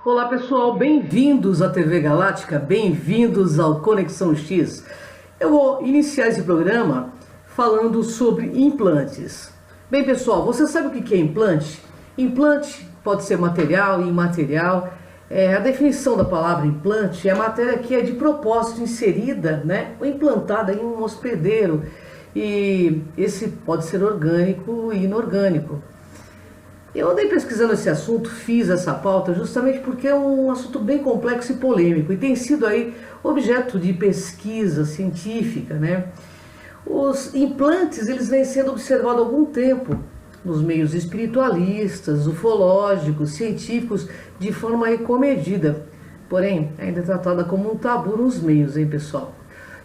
Olá pessoal, bem-vindos à TV Galáctica, bem-vindos ao Conexão X. Eu vou iniciar esse programa falando sobre implantes. Bem pessoal, você sabe o que é implante? Implante pode ser material e imaterial. A definição da palavra implante é a matéria que é de propósito inserida, ou implantada em um hospedeiro. E esse pode ser orgânico e inorgânico. Eu andei pesquisando esse assunto, fiz essa pauta justamente porque é um assunto bem complexo e polêmico e tem sido aí objeto de pesquisa científica, Os implantes, eles vêm sendo observados há algum tempo nos meios espiritualistas, ufológicos, científicos, de forma aí comedida. Porém, ainda é tratada como um tabu nos meios, pessoal?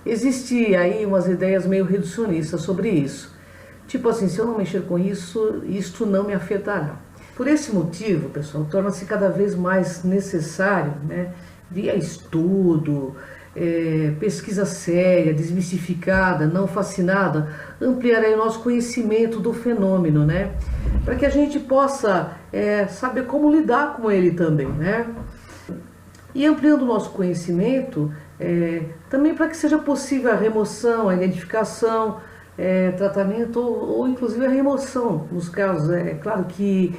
Existe aí umas ideias meio reducionistas sobre isso. Tipo assim, se eu não mexer com isso, isto não me afetará. Por esse motivo, pessoal, torna-se cada vez mais necessário, via estudo, pesquisa séria, desmistificada, não fascinada, ampliar aí o nosso conhecimento do fenômeno, para que a gente possa saber como lidar com ele também, E ampliando o nosso conhecimento, também para que seja possível a remoção, a identificação, tratamento ou inclusive a remoção, nos casos, claro que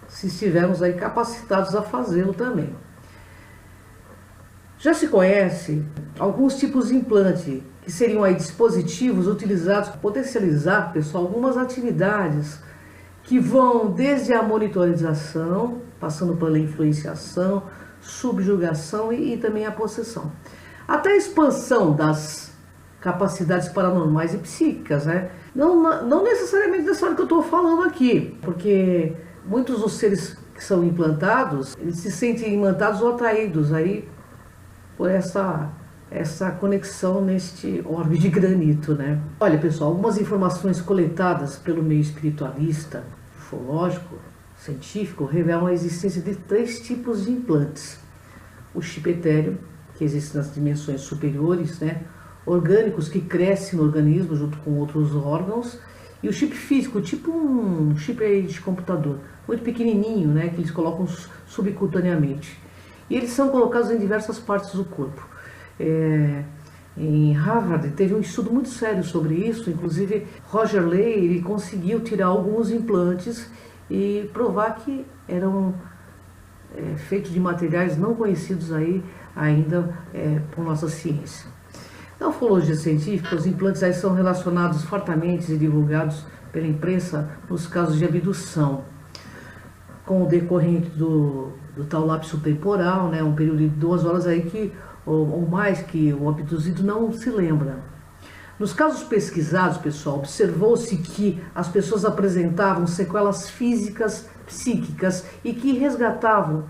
se estivermos aí capacitados a fazê-lo também. Já se conhece alguns tipos de implante, que seriam aí dispositivos utilizados para potencializar, pessoal, algumas atividades que vão desde a monitorização, passando pela influenciação, subjugação e também a possessão, até a expansão das capacidades paranormais e psíquicas, Não necessariamente dessa hora que eu estou falando aqui, porque muitos dos seres que são implantados, eles se sentem imantados ou atraídos aí por essa conexão neste orbe de granito, Olha, pessoal, algumas informações coletadas pelo meio espiritualista, ufológico, científico, revelam a existência de 3 tipos de implantes. O chip etéreo, que existe nas dimensões superiores, orgânicos que crescem no organismo junto com outros órgãos, e o chip físico, tipo um chip aí de computador, muito pequenininho, que eles colocam subcutaneamente. E eles são colocados em diversas partes do corpo. Em Harvard teve um estudo muito sério sobre isso, inclusive Roger Lay ele conseguiu tirar alguns implantes e provar que eram feitos de materiais não conhecidos aí ainda por nossa ciência. Na ufologia científica, os implantes aí são relacionados fortemente e divulgados pela imprensa nos casos de abdução, com o decorrente do tal lapso temporal, um período de 2 horas aí ou mais que o abduzido não se lembra. Nos casos pesquisados, pessoal, observou-se que as pessoas apresentavam sequelas físicas, psíquicas e que resgatavam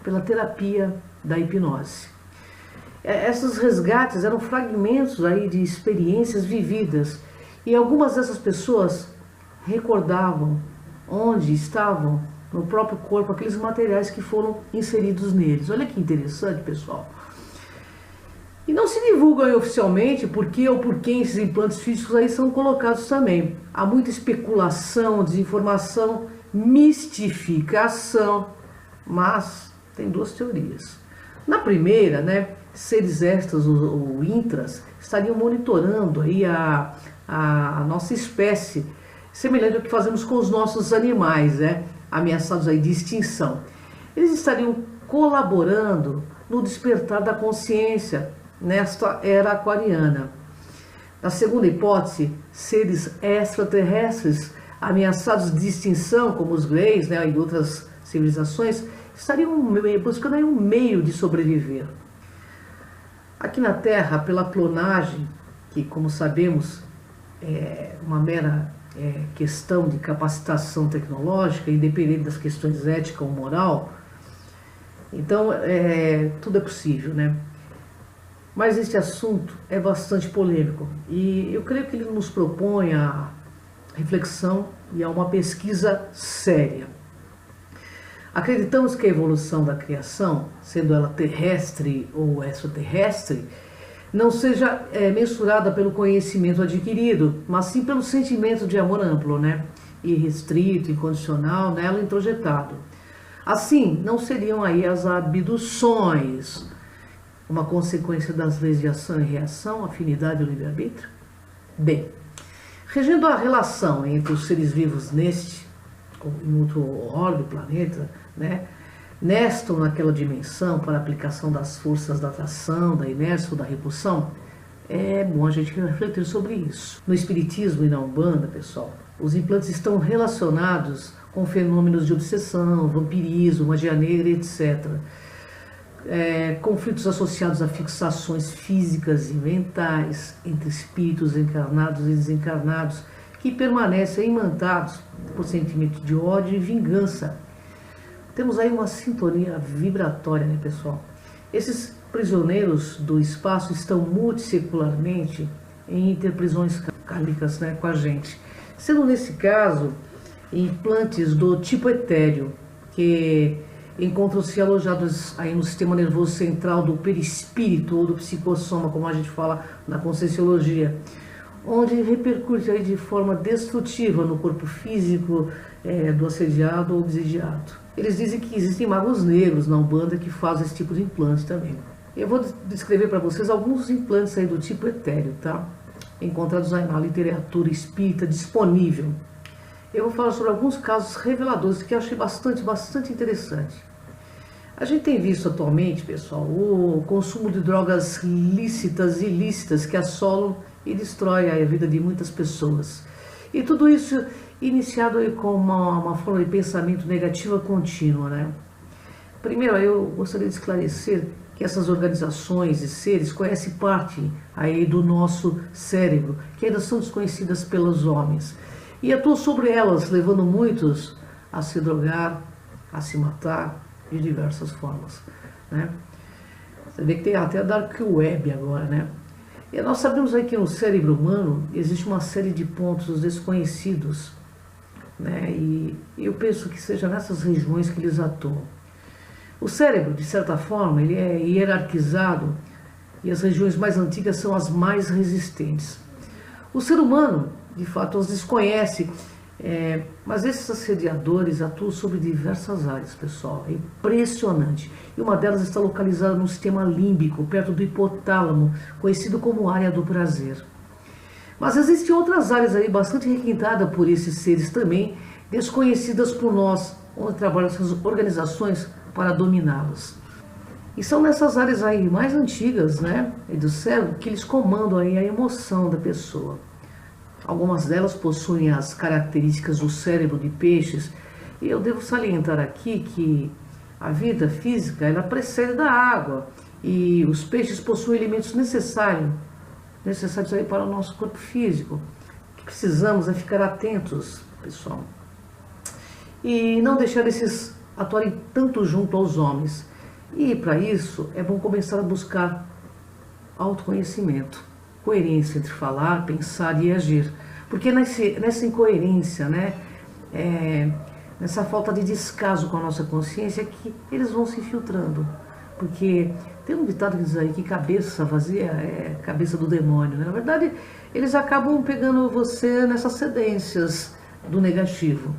pela terapia da hipnose. Esses resgates eram fragmentos aí de experiências vividas e algumas dessas pessoas recordavam onde estavam no próprio corpo aqueles materiais que foram inseridos neles. Olha que interessante, pessoal. E não se divulgam aí oficialmente por que ou por quem esses implantes físicos aí são colocados também. Há muita especulação, desinformação, mistificação, mas tem 2 teorias. Na primeira, seres extras ou intras estariam monitorando aí a nossa espécie, semelhante ao que fazemos com os nossos animais, ameaçados aí de extinção. Eles estariam colaborando no despertar da consciência nesta era aquariana. Na segunda hipótese, seres extraterrestres ameaçados de extinção, como os greys, e outras civilizações, estariam buscando aí um meio de sobreviver. Aqui na Terra, pela clonagem, que como sabemos é uma mera questão de capacitação tecnológica, independente das questões ética ou moral, então tudo é possível, Mas este assunto é bastante polêmico e eu creio que ele nos propõe a reflexão e a uma pesquisa séria. Acreditamos que a evolução da criação, sendo ela terrestre ou extraterrestre, não seja mensurada pelo conhecimento adquirido, mas sim pelo sentimento de amor amplo, irrestrito, incondicional, nela introjetado. Assim, não seriam aí as abduções uma consequência das leis de ação e reação, afinidade e livre-arbítrio? Bem, regendo a relação entre os seres vivos neste ou em outro orbe, planeta, né, nesta ou naquela dimensão para aplicação das forças da atração, da inércia ou da repulsão, é bom a gente refletir sobre isso. No Espiritismo e na Umbanda, pessoal, os implantes estão relacionados com fenômenos de obsessão, vampirismo, magia negra, etc. Conflitos associados a fixações físicas e mentais entre espíritos encarnados e desencarnados que permanecem imantados por sentimento de ódio e vingança. Temos aí uma sintonia vibratória, né, pessoal? Esses prisioneiros do espaço estão multissecularmente em interprisões kármicas, né, com a gente. Sendo nesse caso, implantes do tipo etéreo, que encontram-se alojados aí no sistema nervoso central do perispírito ou do psicossoma, como a gente fala na Conscienciologia, onde repercute aí de forma destrutiva no corpo físico do assediado ou obsidiado. Eles dizem que existem magos negros na Umbanda que fazem esse tipo de implante também. Eu vou descrever para vocês alguns implantes aí do tipo etéreo, tá? Encontrados aí na literatura espírita disponível. Eu vou falar sobre alguns casos reveladores que eu achei bastante interessante. A gente tem visto atualmente, pessoal, o consumo de drogas lícitas e ilícitas que assolam e destroem a vida de muitas pessoas. E tudo isso iniciado aí com uma forma de pensamento negativa contínua, né? Primeiro, eu gostaria de esclarecer que essas organizações e seres conhecem parte aí do nosso cérebro, que ainda são desconhecidas pelos homens, e atuam sobre elas, levando muitos a se drogar, a se matar de diversas formas, né? Você vê que tem até a Dark Web agora, né? E nós sabemos aí que no cérebro humano existe uma série de pontos desconhecidos, né? E eu penso que seja nessas regiões que eles atuam. O cérebro, de certa forma, ele é hierarquizado e as regiões mais antigas são as mais resistentes. O ser humano, de fato, os desconhece, mas esses assediadores atuam sobre diversas áreas, pessoal. É impressionante. E uma delas está localizada no sistema límbico, perto do hipotálamo, conhecido como área do prazer. Mas existem outras áreas aí bastante requintadas por esses seres também, desconhecidas por nós, onde trabalham essas organizações para dominá-los. E são nessas áreas aí mais antigas, né, do cérebro, que eles comandam aí a emoção da pessoa. Algumas delas possuem as características do cérebro de peixes, e eu devo salientar aqui que a vida física ela precede da água, e os peixes possuem elementos necessários aí para o nosso corpo físico. O que precisamos é ficar atentos, pessoal, e não deixar esses atuarem tanto junto aos homens. E para isso é bom começar a buscar autoconhecimento, coerência entre falar, pensar e agir, porque nessa incoerência, né, nessa falta de descaso com a nossa consciência, é que eles vão se infiltrando. Porque tem um ditado que diz aí que cabeça vazia é cabeça do demônio, né? Na verdade, eles acabam pegando você nessas cedências do negativo.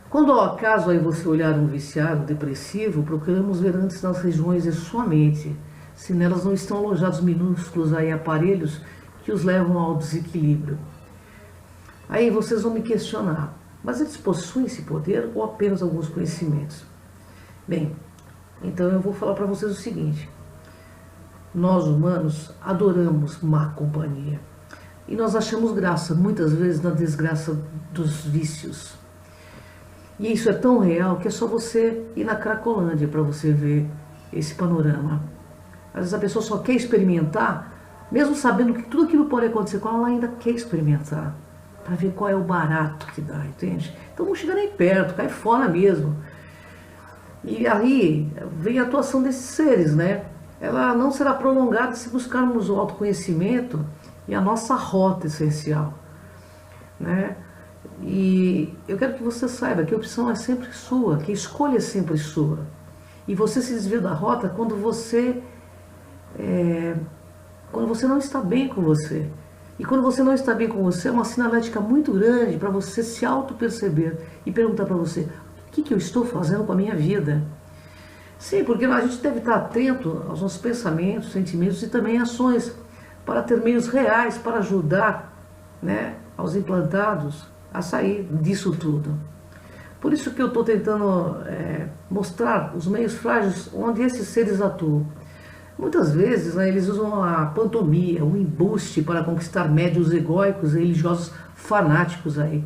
Quando ao acaso aí você olhar um viciado, depressivo, procuramos ver antes nas regiões de sua mente, se nelas não estão alojados minúsculos aí aparelhos que os levam ao desequilíbrio. Aí vocês vão me questionar, mas eles possuem esse poder ou apenas alguns conhecimentos? Bem, então eu vou falar para vocês o seguinte: nós humanos adoramos má companhia e nós achamos graça muitas vezes na desgraça dos vícios. E isso é tão real que é só você ir na Cracolândia para você ver esse panorama. Às vezes a pessoa só quer experimentar, mesmo sabendo que tudo aquilo pode acontecer com ela, ela ainda quer experimentar, para ver qual é o barato que dá, entende? Então não chega nem perto, cai fora mesmo. E aí vem a atuação desses seres, né? Ela não será prolongada se buscarmos o autoconhecimento e a nossa rota essencial, né? E eu quero que você saiba que a opção é sempre sua, que a escolha é sempre sua. E você se desvia da rota quando você não está bem com você. E quando você não está bem com você, é uma sinalética muito grande para você se auto-perceber e perguntar para você: que eu estou fazendo com a minha vida? Sim, porque a gente deve estar atento aos nossos pensamentos, sentimentos e também ações, para ter meios reais para ajudar, né, aos implantados a sair disso tudo. Por isso que eu estou tentando mostrar os meios frágeis onde esses seres atuam. Muitas vezes, né, eles usam a pantomia, o embuste para conquistar médios egóicos e religiosos fanáticos aí.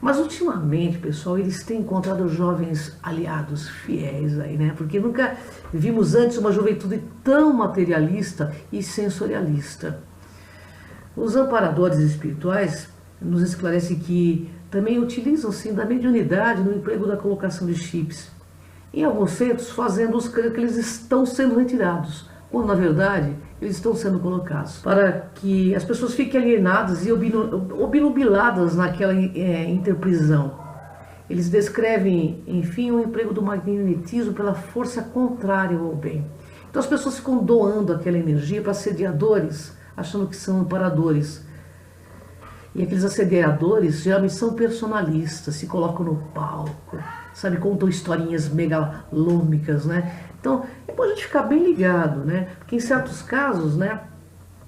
Mas ultimamente, pessoal, eles têm encontrado jovens aliados fiéis aí, né? Porque nunca vimos antes uma juventude tão materialista e sensorialista. Os amparadores espirituais nos esclarecem que também utilizam sim da mediunidade no emprego da colocação de chips. Em alguns centros, fazendo-os crer que eles estão sendo retirados, quando na verdade eles estão sendo colocados, para que as pessoas fiquem alienadas e obnubiladas naquela interprisão. Eles descrevem, enfim, o emprego do magnetismo pela força contrária ao bem. Então as pessoas ficam doando aquela energia para assediadores, achando que são amparadores. E aqueles assediadores geralmente são personalistas, se colocam no palco, sabe, contam historinhas megalômicas, né? Então, é bom a gente ficar bem ligado, né? Porque em certos casos, né,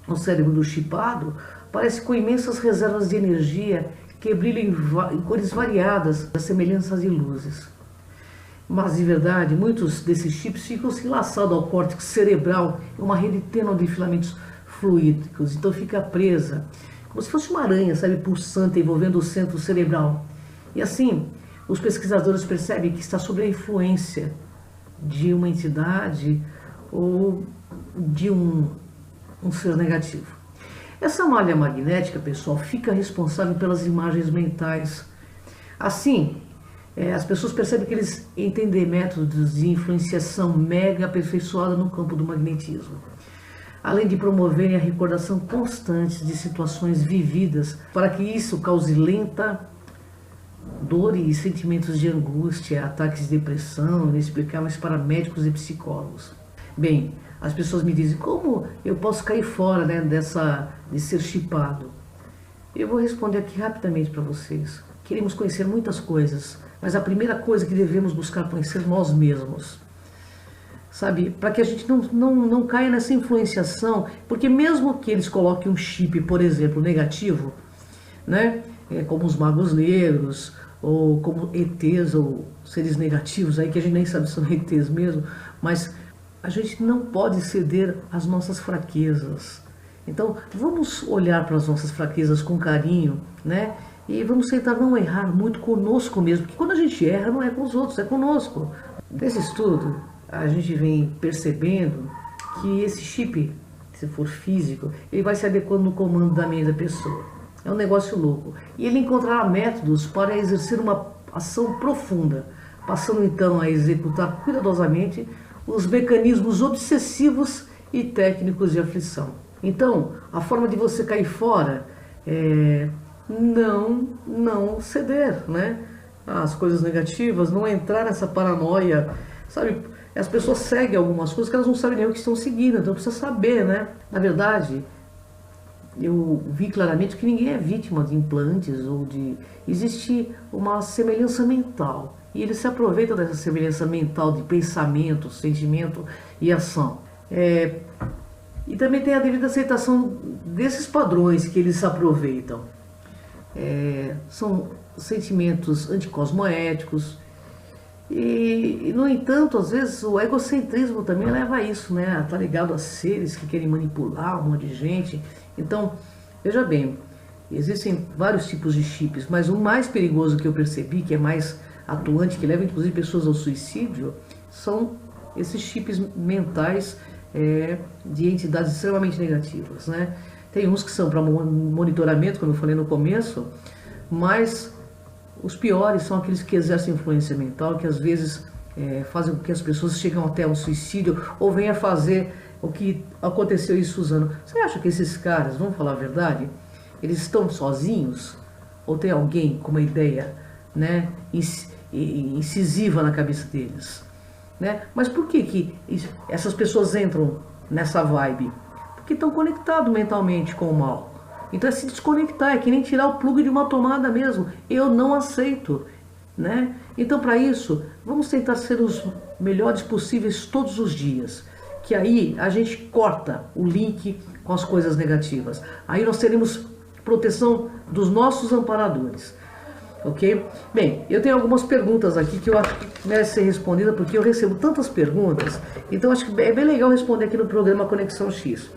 o cérebro do chipado parece com imensas reservas de energia que brilham em cores variadas, das semelhanças de luzes. Mas, de verdade, muitos desses chips ficam se enlaçados ao córtex cerebral, uma rede tênue de filamentos fluídicos, então fica presa, como se fosse uma aranha, sabe, pulsante, envolvendo o centro cerebral. E assim, os pesquisadores percebem que está sob a influência de uma entidade ou de um ser negativo. Essa malha magnética, pessoal, fica responsável pelas imagens mentais. Assim, as pessoas percebem que eles entendem métodos de influenciação mega aperfeiçoada no campo do magnetismo, além de promoverem a recordação constante de situações vividas, para que isso cause lenta dor e sentimentos de angústia, ataques de depressão, inexplicáveis para médicos e psicólogos. Bem, as pessoas me dizem, como eu posso cair fora, né, de ser chipado? Eu vou responder aqui rapidamente para vocês. Queremos conhecer muitas coisas, mas a primeira coisa que devemos buscar conhecer nós mesmos. Sabe, para que a gente não caia nessa influenciação, porque mesmo que eles coloquem um chip, por exemplo, negativo, né, como os magos negros, ou como ETs, ou seres negativos, aí que a gente nem sabe se são ETs mesmo, mas a gente não pode ceder às nossas fraquezas. Então, vamos olhar para as nossas fraquezas com carinho, né, e vamos tentar não errar muito conosco mesmo, porque quando a gente erra, não é com os outros, é conosco. Nesse estudo, a gente vem percebendo que esse chip, se for físico, ele vai se adequando no comando da mente da pessoa. É um negócio louco. E ele encontrará métodos para exercer uma ação profunda, passando então a executar cuidadosamente os mecanismos obsessivos e técnicos de aflição. Então, a forma de você cair fora é não ceder, né, às coisas negativas, não entrar nessa paranoia, sabe? As pessoas seguem algumas coisas que elas não sabem nem o que estão seguindo, então precisa saber, né? Na verdade, eu vi claramente que ninguém é vítima de implantes ou de... Existe uma semelhança mental. E eles se aproveitam dessa semelhança mental de pensamento, sentimento e ação. E também tem a devida aceitação desses padrões que eles se aproveitam. São sentimentos anticosmoéticos. E, no entanto, às vezes o egocentrismo também leva a isso, né? A estar ligado a seres que querem manipular um monte de gente. Então, veja bem, existem vários tipos de chips, mas o mais perigoso que eu percebi, que é mais atuante, que leva inclusive pessoas ao suicídio, são esses chips mentais de entidades extremamente negativas, né? Tem uns que são para monitoramento, como eu falei no começo, mas os piores são aqueles que exercem influência mental, que às vezes fazem com que as pessoas cheguem até o suicídio ou venham a fazer o que aconteceu em Suzano. Você acha que esses caras, vamos falar a verdade, eles estão sozinhos? Ou tem alguém com uma ideia, né, incisiva na cabeça deles? Né? Mas por que essas pessoas entram nessa vibe? Porque estão conectados mentalmente com o mal. Então é se desconectar, é que nem tirar o plug de uma tomada mesmo. Eu não aceito, né? Então, para isso, vamos tentar ser os melhores possíveis todos os dias, que aí a gente corta o link com as coisas negativas. Aí nós teremos proteção dos nossos amparadores, ok? Bem, eu tenho algumas perguntas aqui que eu acho que merecem ser respondidas, porque eu recebo tantas perguntas, então acho que é bem legal responder aqui no programa Conexão X.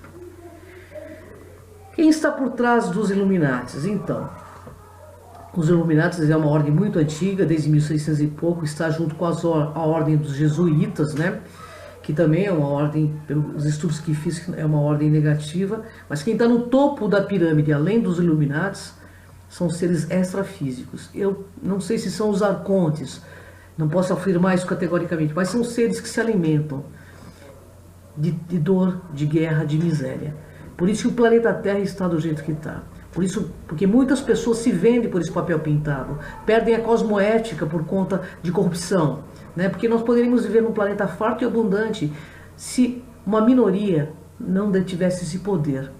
Quem está por trás dos Illuminatis? Então, os Illuminatis é uma ordem muito antiga, desde 1600 e pouco, está junto com a ordem dos jesuítas, né? Que também é uma ordem, pelos estudos que fiz, é uma ordem negativa, mas quem está no topo da pirâmide, além dos Illuminatis, são seres extrafísicos. Eu não sei se são os arcontes, não posso afirmar isso categoricamente, mas são seres que se alimentam de dor, de guerra, de miséria. Por isso que o planeta Terra está do jeito que está. Por isso, porque muitas pessoas se vendem por esse papel pintado, perdem a cosmoética por conta de corrupção, né? Porque nós poderíamos viver num planeta farto e abundante se uma minoria não detivesse esse poder,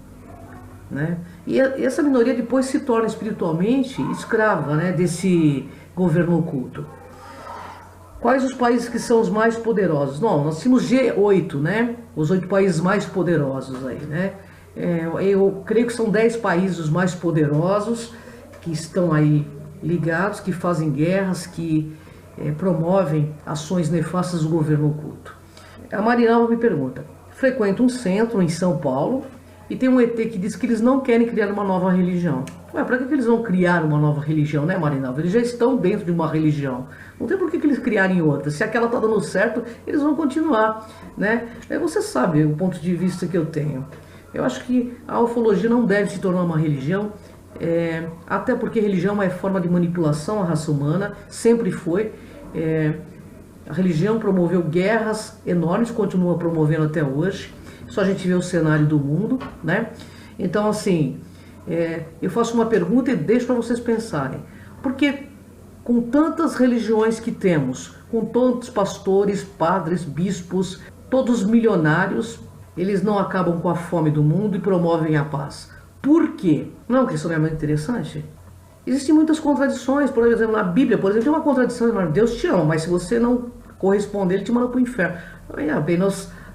né? E essa minoria depois se torna espiritualmente escrava, né, desse governo oculto. Quais os países que são os mais poderosos? Não, nós temos G8, né? Os 8 países mais poderosos aí, né? Eu creio que são 10 países os mais poderosos que estão aí ligados, que fazem guerras, que promovem ações nefastas do governo oculto. A Marinalva me pergunta: frequento um centro em São Paulo e tem um ET que diz que eles não querem criar uma nova religião. Ué, para que eles vão criar uma nova religião, né, Marinalva? Eles já estão dentro de uma religião. Não tem por que eles criarem outra. Se aquela está dando certo, eles vão continuar, né? Você sabe o ponto de vista que eu tenho. Eu acho que a ufologia não deve se tornar uma religião, até porque religião é uma forma de manipulação à raça humana, sempre foi. A religião promoveu guerras enormes, continua promovendo até hoje. Só a gente vê o cenário do mundo, né? Então, assim, eu faço uma pergunta e deixo para vocês pensarem. Porque com tantas religiões que temos, com tantos pastores, padres, bispos, todos milionários, eles não acabam com a fome do mundo e promovem a paz. Por quê? Não é uma questionamento interessante? Existem muitas contradições. Por exemplo, na Bíblia, por exemplo, tem uma contradição enorme. Deus te ama, mas se você não corresponder, Ele te manda para o inferno. Bem,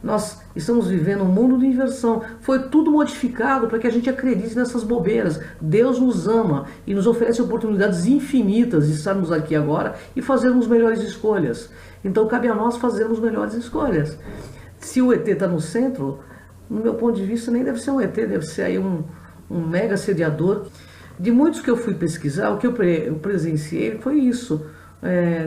nós estamos vivendo um mundo de inversão. Foi tudo modificado para que a gente acredite nessas bobeiras. Deus nos ama e nos oferece oportunidades infinitas de estarmos aqui agora e fazermos melhores escolhas. Então cabe a nós fazermos melhores escolhas. Se o ET está no centro, no meu ponto de vista, nem deve ser um ET, deve ser aí um mega sediador. De muitos que eu fui pesquisar, o que eu presenciei foi isso.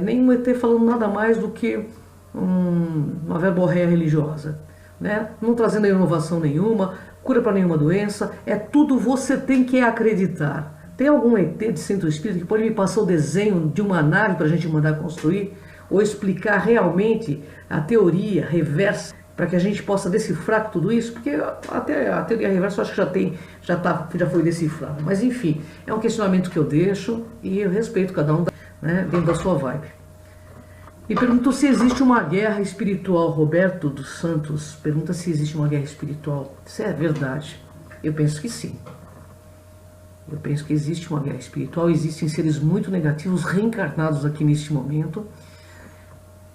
Nenhum ET falando nada mais do que uma verborreia religiosa, né? Não trazendo inovação nenhuma, cura para nenhuma doença, tudo você tem que acreditar. Tem algum ET de centro espírita que pode me passar o desenho de uma nave para a gente mandar construir? Ou explicar realmente a teoria reversa para que a gente possa decifrar tudo isso? Porque até a teoria reversa eu acho que já foi decifrada. Mas enfim, é um questionamento que eu deixo e eu respeito cada um, né, dentro da sua vibe. E perguntou se existe uma guerra espiritual. Roberto dos Santos pergunta se existe uma guerra espiritual. Isso é verdade? Eu penso que sim. Eu penso que existe uma guerra espiritual. Existem seres muito negativos reencarnados aqui neste momento.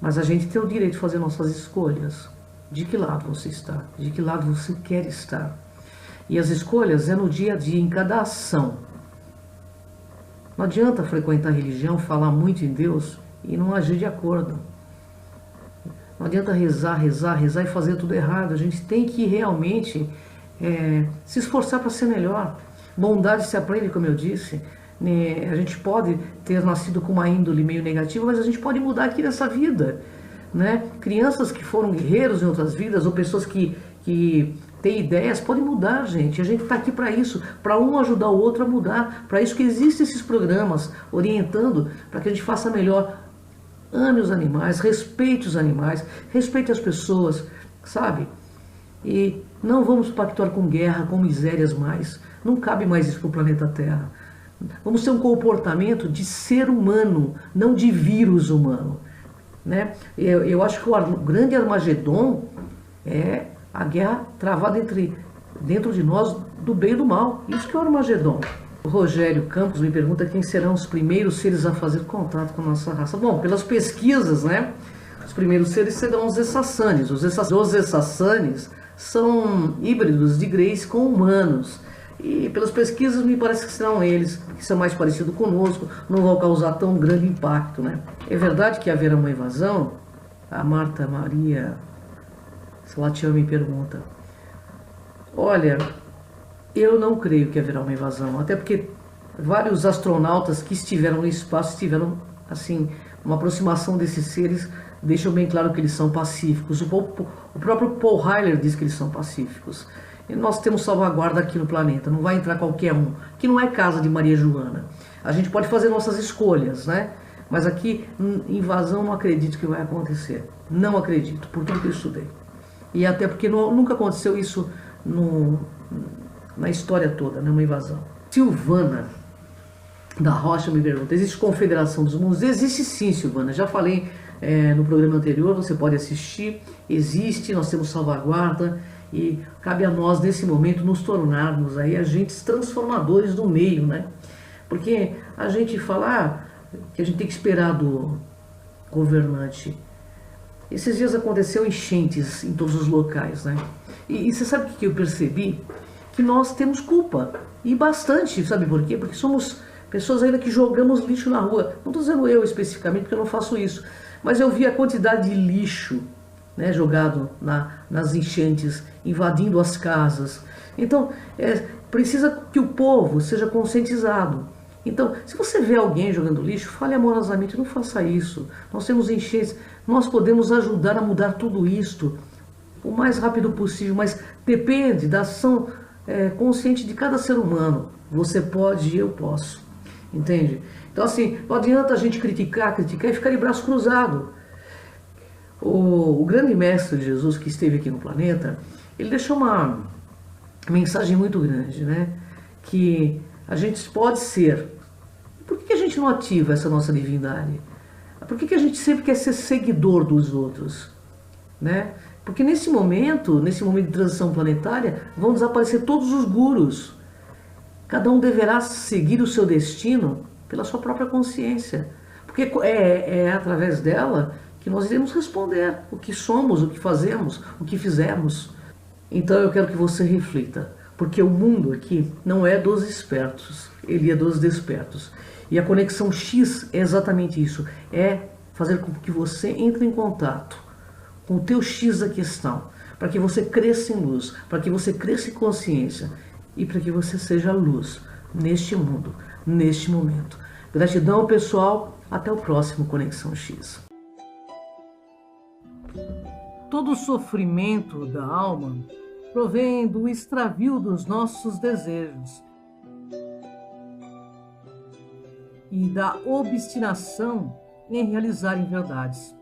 Mas a gente tem o direito de fazer nossas escolhas. De que lado você está? De que lado você quer estar? E as escolhas é no dia a dia, em cada ação. Não adianta frequentar a religião, falar muito em Deus e não agir de acordo. Não adianta rezar e fazer tudo errado. A gente tem que realmente se esforçar para ser melhor. Bondade se aprende, como eu disse. A gente pode ter nascido com uma índole meio negativa, mas a gente pode mudar aqui nessa vida, né? Crianças que foram guerreiros em outras vidas, ou pessoas que têm ideias, podem mudar, gente. A gente está aqui para isso, para um ajudar o outro a mudar. Para isso que existem esses programas orientando para que a gente faça melhor. Ame os animais, respeite as pessoas, sabe? E não vamos pactuar com guerra, com misérias mais. Não cabe mais isso para o planeta Terra. Vamos ter um comportamento de ser humano, não de vírus humano, né? Eu acho que o grande Armagedon é a guerra travada dentro de nós, do bem e do mal. Isso que é o Armagedon. O Rogério Campos me pergunta quem serão os primeiros seres a fazer contato com a nossa raça. Bom, pelas pesquisas, né? Os primeiros seres serão os Essassânies. Os Essassânies são híbridos de greys com humanos. E pelas pesquisas me parece que serão eles, que são mais parecidos conosco, não vão causar tão grande impacto, né? É verdade que haverá uma invasão? A Marta Maria Salatiel me pergunta. Olha, eu não creio que haverá uma invasão, até porque vários astronautas que estiveram no espaço estiveram, assim, uma aproximação desses seres deixam bem claro que eles são pacíficos. O próprio Paul Heiler diz que eles são pacíficos. E nós temos salvaguarda aqui no planeta, não vai entrar qualquer um. Aqui não é casa de Maria Joana. A gente pode fazer nossas escolhas, né? Mas aqui, invasão, não acredito que vai acontecer. Não acredito, por tudo que eu estudei. E até porque nunca aconteceu isso na história toda, né? Uma invasão. Silvana da Rocha me pergunta, existe Confederação dos Mundos? Existe sim, Silvana. Já falei no programa anterior, você pode assistir. Existe, nós temos salvaguarda. E cabe a nós, nesse momento, nos tornarmos aí agentes transformadores do meio, né? Porque a gente fala que a gente tem que esperar do governante. Esses dias aconteceu enchentes em todos os locais, né? E você sabe o que eu percebi? Que nós temos culpa. E bastante, sabe por quê? Porque somos pessoas ainda que jogamos lixo na rua. Não estou dizendo eu especificamente, porque eu não faço isso. Mas eu vi a quantidade de lixo, né, jogado nas enchentes, invadindo as casas. Então, precisa que o povo seja conscientizado. Então, se você vê alguém jogando lixo, fale amorosamente, não faça isso. Nós temos enchentes, nós podemos ajudar a mudar tudo isto o mais rápido possível, mas depende da ação consciente de cada ser humano. Você pode e eu posso. Entende? Então, assim, não adianta a gente criticar e ficar de braço cruzado. O grande mestre Jesus que esteve aqui no planeta, ele deixou uma mensagem muito grande, né? Que a gente pode ser. Por que a gente não ativa essa nossa divindade? Por que a gente sempre quer ser seguidor dos outros, né? Porque nesse momento de transição planetária, vão desaparecer todos os gurus. Cada um deverá seguir o seu destino pela sua própria consciência. Porque é através dela que nós iremos responder o que somos, o que fazemos, o que fizemos. Então eu quero que você reflita, porque o mundo aqui não é dos espertos, ele é dos despertos. E a conexão X é exatamente isso, é fazer com que você entre em contato com o teu X da questão, para que você cresça em luz, para que você cresça em consciência e para que você seja luz neste mundo, neste momento. Gratidão, pessoal, até o próximo Conexão X. Todo o sofrimento da alma provém do extravio dos nossos desejos e da obstinação em realizar verdades.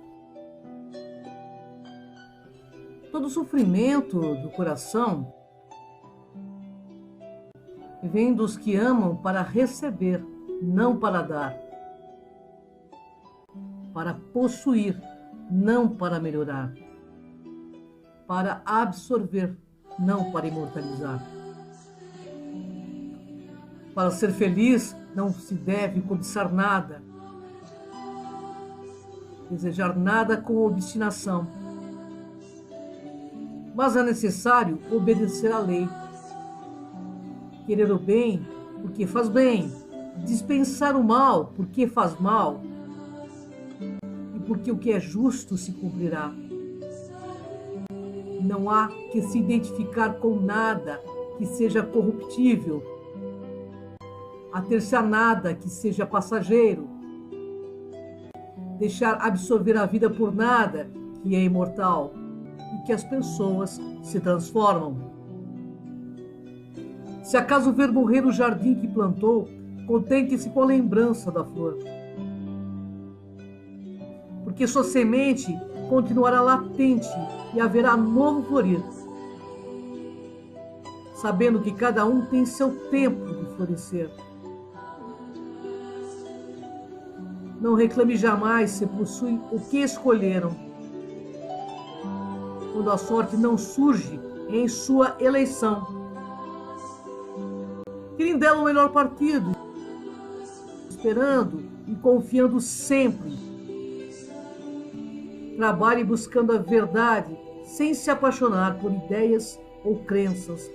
Todo o sofrimento do coração vem dos que amam para receber, não para dar, para possuir, não para melhorar, para absorver, não para imortalizar. Para ser feliz, não se deve cobiçar nada, desejar nada com obstinação. Mas é necessário obedecer à lei, querer o bem porque faz bem, dispensar o mal porque faz mal, e porque o que é justo se cumprirá. Não há que se identificar com nada que seja corruptível, ater-se a nada que seja passageiro, deixar absorver a vida por nada que é imortal e que as pessoas se transformam. Se acaso ver morrer o jardim que plantou, contente-se com a lembrança da flor, porque sua semente continuará latente e haverá novo florir, sabendo que cada um tem seu tempo de florescer. Não reclame jamais se possuem o que escolheram, quando a sorte não surge em sua eleição. tirem dela o melhor partido, esperando e confiando sempre. Trabalhe buscando a verdade, sem se apaixonar por ideias ou crenças.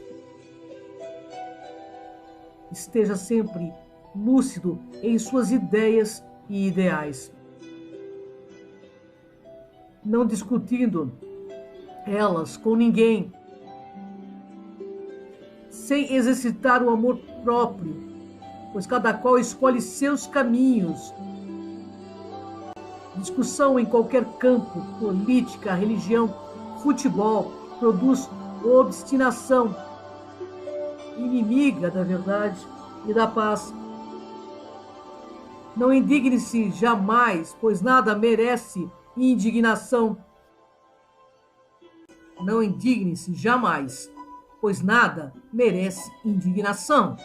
Esteja sempre lúcido em suas ideias e ideais, não discutindo elas com ninguém, sem exercitar o amor próprio, pois cada qual escolhe seus caminhos. Discussão em qualquer campo, política, religião, futebol, produz obstinação, inimiga da verdade e da paz. Não indigne-se jamais, pois nada merece indignação. Não indigne-se jamais, pois nada merece indignação.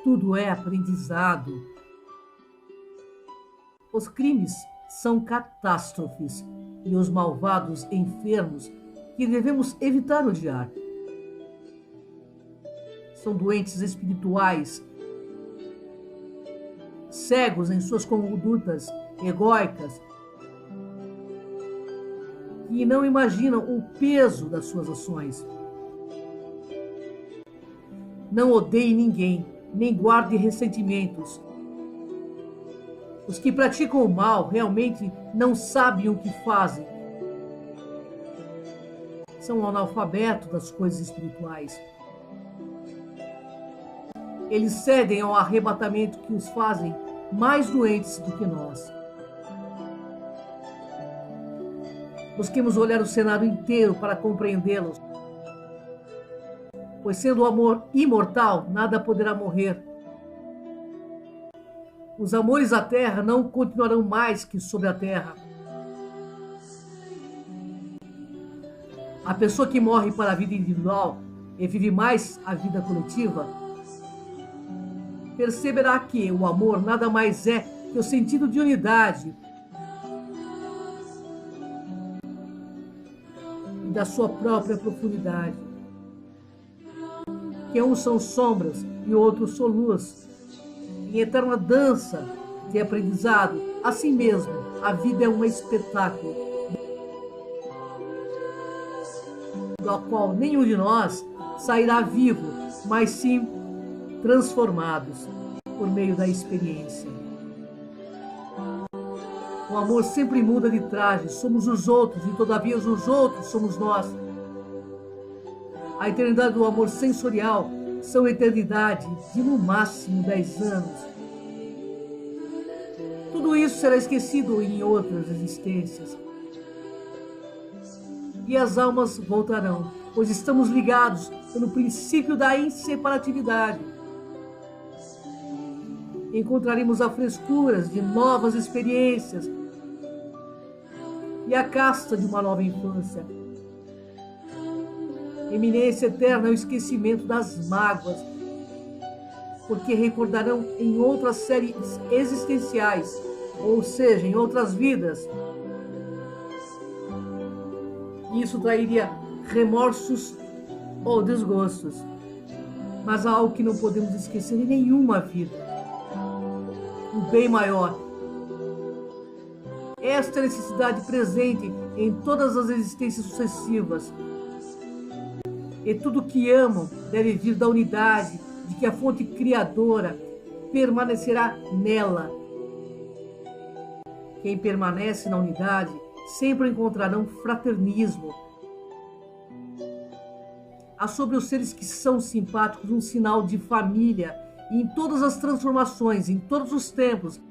Tudo é aprendizado. Os crimes são catástrofes e os malvados enfermos que devemos evitar odiar. São doentes espirituais, cegos em suas condutas egóicas, que não imaginam o peso das suas ações. Não odeie ninguém, nem guarde ressentimentos. Os que praticam o mal realmente não sabem o que fazem. São analfabetos das coisas espirituais. Eles cedem ao arrebatamento que os fazem mais doentes do que nós. Busquemos olhar o cenário inteiro para compreendê-los, pois sendo o amor imortal, nada poderá morrer. Os amores da terra não continuarão mais que sobre a terra. A pessoa que morre para a vida individual e vive mais a vida coletiva, perceberá que o amor nada mais é que o sentido de unidade e da sua própria profundidade. Que uns são sombras e outros são luz. Em eterna dança de aprendizado, assim mesmo, a vida é um espetáculo, do qual nenhum de nós sairá vivo, mas sim transformados por meio da experiência. O amor sempre muda de traje, somos os outros e todavia os outros somos nós. A eternidade do amor sensorial são eternidade de no máximo 10 anos. Tudo isso será esquecido em outras existências. E as almas voltarão, pois estamos ligados pelo princípio da inseparatividade. Encontraremos a frescura de novas experiências e a casta de uma nova infância. Eminência eterna é o esquecimento das mágoas, porque recordarão em outras séries existenciais, ou seja, em outras vidas. Isso trairia remorsos ou desgostos. Mas há algo que não podemos esquecer em nenhuma vida: o bem maior. Esta é a necessidade presente em todas as existências sucessivas. E tudo que amam deve vir da unidade, de que a fonte criadora permanecerá nela. Quem permanece na unidade sempre encontrará um fraternismo. Há sobre os seres que são simpáticos um sinal de família, e em todas as transformações, em todos os tempos,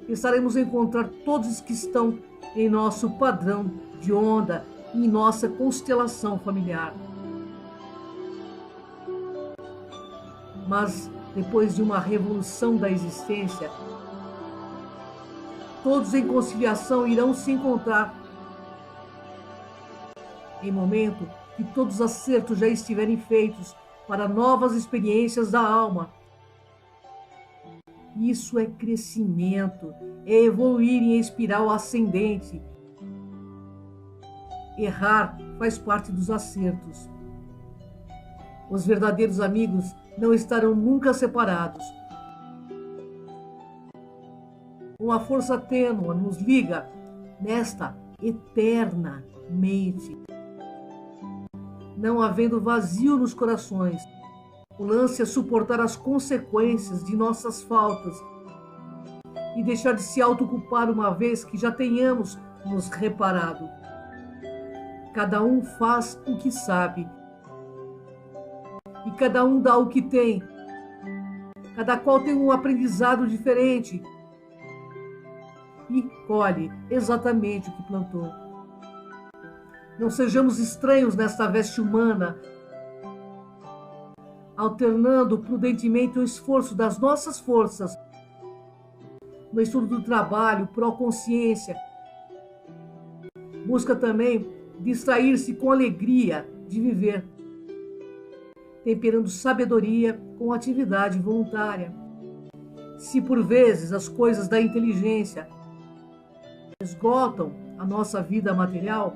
estaremos a encontrar todos os que estão em nosso padrão de onda, em nossa constelação familiar. Mas, depois de uma revolução da existência, todos em conciliação irão se encontrar. Em momento que todos os acertos já estiverem feitos para novas experiências da alma. Isso é crescimento, é evoluir em espiral ascendente. Errar faz parte dos acertos. Os verdadeiros amigos não estarão nunca separados. Uma força tênue nos liga nesta eterna mente. Não havendo vazio nos corações, o lance é suportar as consequências de nossas faltas e deixar de se autoculpar uma vez que já tenhamos nos reparado. Cada um faz o que sabe e cada um dá o que tem. Cada qual tem um aprendizado diferente e colhe exatamente o que plantou. Não sejamos estranhos nesta veste humana, alternando prudentemente o esforço das nossas forças no estudo do trabalho, pró-consciência. Busca também distrair-se com alegria de viver, temperando sabedoria com atividade voluntária. Se por vezes as coisas da inteligência esgotam a nossa vida material,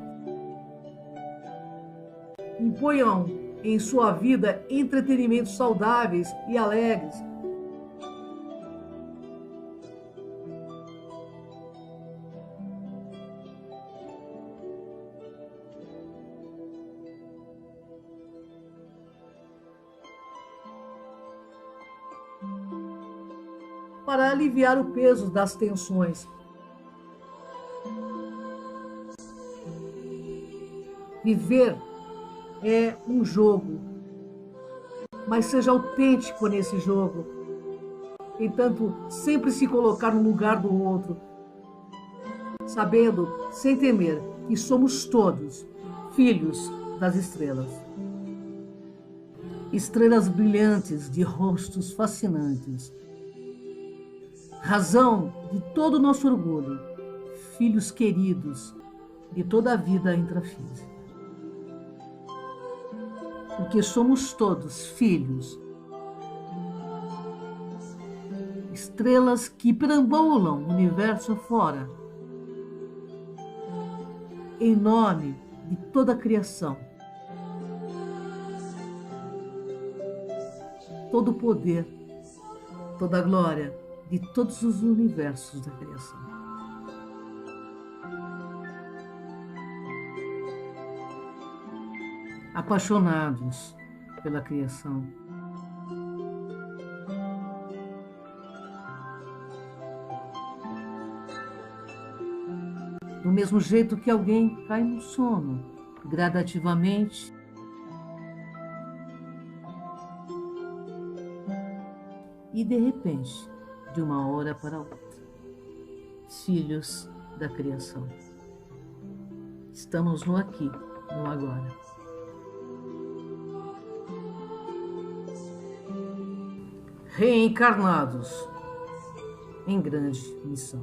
imponham em sua vida entretenimentos saudáveis e alegres. Para aliviar o peso das tensões. Viver é um jogo, mas seja autêntico nesse jogo. Entanto, sempre se colocar no lugar do outro, sabendo, sem temer, que somos todos filhos das estrelas. Estrelas brilhantes de rostos fascinantes. Razão de todo o nosso orgulho, filhos queridos de toda a vida intrafísica. Porque somos todos filhos, estrelas que perambulam o universo afora, em nome de toda a criação, todo o poder, toda a glória de todos os universos da criação. Apaixonados pela criação. Do mesmo jeito que alguém cai no sono, gradativamente, e de repente, de uma hora para outra, filhos da criação. Estamos no aqui, no agora. Reencarnados em grande missão.